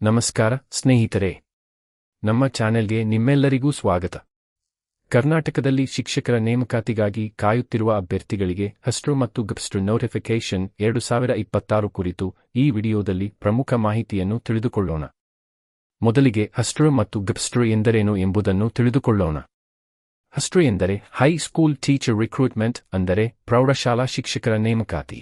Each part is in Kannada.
ನಮಸ್ಕಾರ ಸ್ನೇಹಿತರೆ, ನಮ್ಮ ಚಾನೆಲ್ಗೆ ನಿಮ್ಮೆಲ್ಲರಿಗೂ ಸ್ವಾಗತ. ಕರ್ನಾಟಕದಲ್ಲಿ ಶಿಕ್ಷಕರ ನೇಮಕಾತಿಗಾಗಿ ಕಾಯುತ್ತಿರುವ ಅಭ್ಯರ್ಥಿಗಳಿಗೆ ಹಸ್ಟ್ರ್ ಮತ್ತು ಗಪ್ಸ್ಟ್ರ್ ನೋಟಿಫಿಕೇಷನ್ 2026 ಕುರಿತು ಈ ವಿಡಿಯೋದಲ್ಲಿ ಪ್ರಮುಖ ಮಾಹಿತಿಯನ್ನು ತಿಳಿದುಕೊಳ್ಳೋಣ. ಮೊದಲಿಗೆ ಹಸ್ಟ್ರ್ ಮತ್ತು ಗಪ್ಸ್ಟ್ರ್ ಎಂದರೇನು ಎಂಬುದನ್ನು ತಿಳಿದುಕೊಳ್ಳೋಣ. ಹಸ್ಟ್ರ್ ಎಂದರೆ ಹೈ ಸ್ಕೂಲ್ ಟೀಚರ್ ರಿಕ್ರೂಟ್ಮೆಂಟ್, ಅಂದರೆ ಪ್ರೌಢಶಾಲಾ ಶಿಕ್ಷಕರ ನೇಮಕಾತಿ.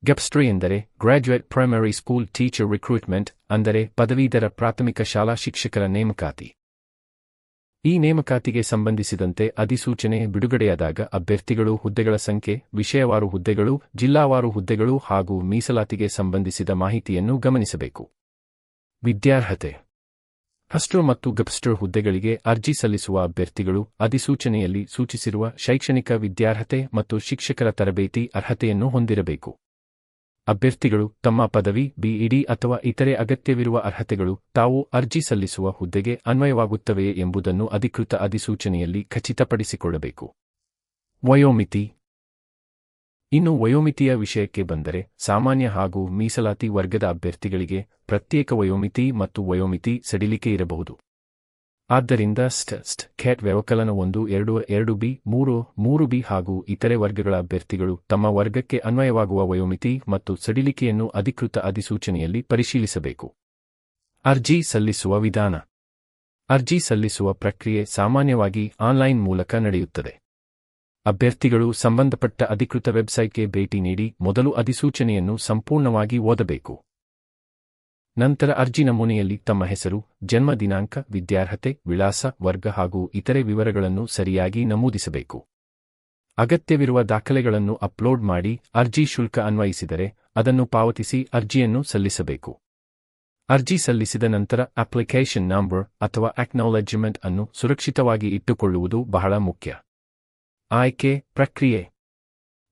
ಗಪ್ಸ್ಟ್ರ್ ಎಂದರೆ graduate primary school teacher recruitment, ಅಂದರೆ ಪದವೀಧರ ಪ್ರಾಥಮಿಕ ಶಾಲಾ ಶಿಕ್ಷಕರ ನೇಮಕಾತಿ. ಈ ನೇಮಕಾತಿಗೆ ಸಂಬಂಧಿಸಿದಂತೆ ಅಧಿಸೂಚನೆ ಬಿಡುಗಡೆಯಾದಾಗ ಅಭ್ಯರ್ಥಿಗಳು ಹುದ್ದೆಗಳ ಸಂಖ್ಯೆ, ವಿಷಯವಾರು ಹುದ್ದೆಗಳು, ಜಿಲ್ಲಾವಾರು ಹುದ್ದೆಗಳು ಹಾಗೂ ಮೀಸಲಾತಿಗೆ ಸಂಬಂಧಿಸಿದ ಮಾಹಿತಿಯನ್ನು ಗಮನಿಸಬೇಕು. ವಿದ್ಯಾರ್ಹತೆ. ಹಸ್ಟ್ರ್ ಮತ್ತು ಗಪ್ಸ್ಟ್ರ್ ಹುದ್ದೆಗಳಿಗೆ ಅರ್ಜಿ ಸಲ್ಲಿಸುವ ಅಭ್ಯರ್ಥಿಗಳು ಅಧಿಸೂಚನೆಯಲ್ಲಿ ಸೂಚಿಸಿರುವ ಶೈಕ್ಷಣಿಕ ವಿದ್ಯಾರ್ಹತೆ ಮತ್ತು ಶಿಕ್ಷಕರ ತರಬೇತಿ ಅರ್ಹತೆಯನ್ನು ಹೊಂದಿರಬೇಕು. ಅಭ್ಯರ್ಥಿಗಳು ತಮ್ಮ ಪದವಿ, ಬಿಇಡಿ ಅಥವಾ ಇತರೆ ಅಗತ್ಯವಿರುವ ಅರ್ಹತೆಗಳು ತಾವು ಅರ್ಜಿ ಸಲ್ಲಿಸುವ ಹುದ್ದೆಗೆ ಅನ್ವಯವಾಗುತ್ತವೆಯೇ ಎಂಬುದನ್ನು ಅಧಿಕೃತ ಅಧಿಸೂಚನೆಯಲ್ಲಿ ಖಚಿತಪಡಿಸಿಕೊಳ್ಳಬೇಕು. ವಯೋಮಿತಿ. ಇನ್ನು ವಯೋಮಿತಿಯ ವಿಷಯಕ್ಕೆ ಬಂದರೆ, ಸಾಮಾನ್ಯ ಹಾಗೂ ಮೀಸಲಾತಿ ವರ್ಗದ ಅಭ್ಯರ್ಥಿಗಳಿಗೆ ಪ್ರತ್ಯೇಕ ವಯೋಮಿತಿ ಮತ್ತು ವಯೋಮಿತಿ ಸಡಿಲಿಕೆ ಇರಬಹುದು. ಆದ್ದರಿಂದ ಕ್ಯಾಟ್ ವ್ಯವಕಲನ 1, 2, 2B, 3, 3B ಹಾಗೂ ಇತರೆ ವರ್ಗಗಳ ಅಭ್ಯರ್ಥಿಗಳು ತಮ್ಮ ವರ್ಗಕ್ಕೆ ಅನ್ವಯವಾಗುವ ವಯೋಮಿತಿ ಮತ್ತು ಸಡಿಲಿಕೆಯನ್ನು ಅಧಿಕೃತ ಅಧಿಸೂಚನೆಯಲ್ಲಿ ಪರಿಶೀಲಿಸಬೇಕು. ಅರ್ಜಿ ಸಲ್ಲಿಸುವ ವಿಧಾನ. ಅರ್ಜಿ ಸಲ್ಲಿಸುವ ಪ್ರಕ್ರಿಯೆ ಸಾಮಾನ್ಯವಾಗಿ ಆನ್ಲೈನ್ ಮೂಲಕ ನಡೆಯುತ್ತದೆ. ಅಭ್ಯರ್ಥಿಗಳು ಸಂಬಂಧಪಟ್ಟ ಅಧಿಕೃತ ವೆಬ್ಸೈಟ್ಗೆ ಭೇಟಿ ನೀಡಿ ಮೊದಲು ಅಧಿಸೂಚನೆಯನ್ನು ಸಂಪೂರ್ಣವಾಗಿ ಓದಬೇಕು. ನಂತರ ಅರ್ಜಿ ನಮೂನೆಯಲ್ಲಿ ತಮ್ಮ ಹೆಸರು, ಜನ್ಮ ದಿನಾಂಕ, ವಿದ್ಯಾರ್ಹತೆ, ವಿಳಾಸ, ವರ್ಗ ಹಾಗೂ ಇತರೆ ವಿವರಗಳನ್ನು ಸರಿಯಾಗಿ ನಮೂದಿಸಬೇಕು. ಅಗತ್ಯವಿರುವ ದಾಖಲೆಗಳನ್ನು ಅಪ್ಲೋಡ್ ಮಾಡಿ ಅರ್ಜಿ ಶುಲ್ಕ ಅನ್ವಯಿಸಿದರೆ ಅದನ್ನು ಪಾವತಿಸಿ ಅರ್ಜಿಯನ್ನು ಸಲ್ಲಿಸಬೇಕು. ಅರ್ಜಿ ಸಲ್ಲಿಸಿದ ನಂತರ ಅಪ್ಲಿಕೇಶನ್ ನಂಬರ್ ಅಥವಾ ಅಕ್ನಾಲೆಜ್ಮೆಂಟ್ ಅನ್ನು ಸುರಕ್ಷಿತವಾಗಿ ಇಟ್ಟುಕೊಳ್ಳುವುದು ಬಹಳ ಮುಖ್ಯ. ಆಯ್ಕೆ ಪ್ರಕ್ರಿಯೆ.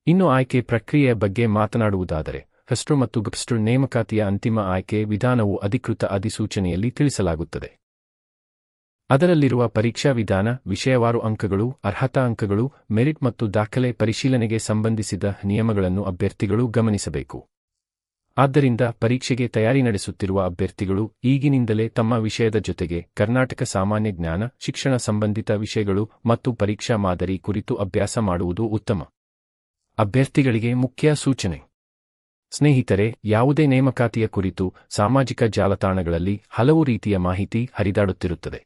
ಇನ್ನು ಆಯ್ಕೆ ಪ್ರಕ್ರಿಯೆಯ ಬಗ್ಗೆ ಮಾತನಾಡುವುದಾದರೆ, ಹಸ್ಟ್ರ್ ಮತ್ತು ಗಪ್ಸ್ಟ್ರ್ ನೇಮಕಾತಿಯ ಅಂತಿಮ ಆಯ್ಕೆ ವಿಧಾನವು ಅಧಿಕೃತ ಅಧಿಸೂಚನೆಯಲ್ಲಿ ತಿಳಿಸಲಾಗುತ್ತದೆ. ಅದರಲ್ಲಿರುವ ಪರೀಕ್ಷಾ ವಿಧಾನ, ವಿಷಯವಾರು ಅಂಕಗಳು, ಅರ್ಹತಾ ಅಂಕಗಳು, ಮೆರಿಟ್ ಮತ್ತು ದಾಖಲೆ ಪರಿಶೀಲನೆಗೆ ಸಂಬಂಧಿಸಿದ ನಿಯಮಗಳನ್ನು ಅಭ್ಯರ್ಥಿಗಳು ಗಮನಿಸಬೇಕು. ಆದ್ದರಿಂದ ಪರೀಕ್ಷೆಗೆ ತಯಾರಿ ನಡೆಸುತ್ತಿರುವ ಅಭ್ಯರ್ಥಿಗಳು ಈಗಿನಿಂದಲೇ ತಮ್ಮ ವಿಷಯದ ಜೊತೆಗೆ ಕರ್ನಾಟಕ ಸಾಮಾನ್ಯ ಜ್ಞಾನ, ಶಿಕ್ಷಣ ಸಂಬಂಧಿತ ವಿಷಯಗಳು ಮತ್ತು ಪರೀಕ್ಷಾ ಮಾದರಿ ಕುರಿತು ಅಭ್ಯಾಸ ಮಾಡುವುದು ಉತ್ತಮ. ಅಭ್ಯರ್ಥಿಗಳಿಗೆ ಮುಖ್ಯ ಸೂಚನೆ. ಸ್ನೇಹಿತರೆ, ಯಾವುದೇ ನೇಮಕಾತಿಯ ಕುರಿತು ಸಾಮಾಜಿಕ ಜಾಲತಾಣಗಳಲ್ಲಿ ಹಲವು ರೀತಿಯ ಮಾಹಿತಿ ಹರಿದಾಡುತ್ತಿರುತ್ತದೆ.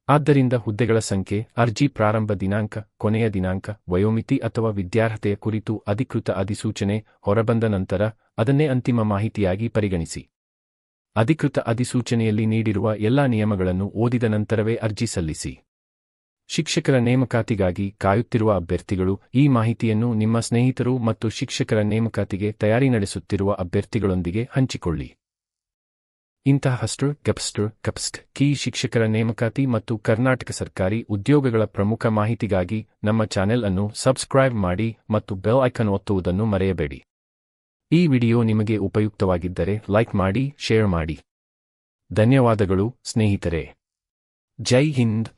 ಆದ್ದರಿಂದ ಹುದ್ದೆಗಳ ಸಂಖ್ಯೆ, ಅರ್ಜಿ ಪ್ರಾರಂಭ ದಿನಾಂಕ, ಕೊನೆಯ ದಿನಾಂಕ, ವಯೋಮಿತಿ ಅಥವಾ ವಿದ್ಯಾರ್ಹತೆಯ ಕುರಿತು ಅಧಿಕೃತ ಅಧಿಸೂಚನೆ ಹೊರಬಂದ ನಂತರ ಅದನ್ನೇ ಅಂತಿಮ ಮಾಹಿತಿಯಾಗಿ ಪರಿಗಣಿಸಿ. ಅಧಿಕೃತ ಅಧಿಸೂಚನೆಯಲ್ಲಿ ನೀಡಿರುವ ಎಲ್ಲಾ ನಿಯಮಗಳನ್ನು ಓದಿದ ನಂತರವೇ ಅರ್ಜಿ ಸಲ್ಲಿಸಿ. ಶಿಕ್ಷಕರ ನೇಮಕಾತಿಗಾಗಿ ಕಾಯುತ್ತಿರುವ ಅಭ್ಯರ್ಥಿಗಳು ಈ ಮಾಹಿತಿಯನ್ನು ನಿಮ್ಮ ಸ್ನೇಹಿತರು ಮತ್ತು ಶಿಕ್ಷಕರ ನೇಮಕಾತಿಗೆ ತಯಾರಿ ನಡೆಸುತ್ತಿರುವ ಅಭ್ಯರ್ಥಿಗಳೊಂದಿಗೆ ಹಂಚಿಕೊಳ್ಳಿ. ಇಂತಹ ಹಸ್ಟ್ರ್, ಗಪ್ಸ್ಟ್ರ್, ಕೀ ಶಿಕ್ಷಕರ ನೇಮಕಾತಿ ಮತ್ತು ಕರ್ನಾಟಕ ಸರ್ಕಾರಿ ಉದ್ಯೋಗಗಳ ಪ್ರಮುಖ ಮಾಹಿತಿಗಾಗಿ ನಮ್ಮ ಚಾನೆಲ್ ಅನ್ನು ಸಬ್ಸ್ಕ್ರೈಬ್ ಮಾಡಿ ಮತ್ತು ಬೆಲ್ ಐಕಾನ್ ಒತ್ತುವುದನ್ನು ಮರೆಯಬೇಡಿ. ಈ ವಿಡಿಯೋ ನಿಮಗೆ ಉಪಯುಕ್ತವಾಗಿದ್ದರೆ ಲೈಕ್ ಮಾಡಿ, ಶೇರ್ ಮಾಡಿ. ಧನ್ಯವಾದಗಳು ಸ್ನೇಹಿತರೆ. ಜೈ ಹಿಂದ್.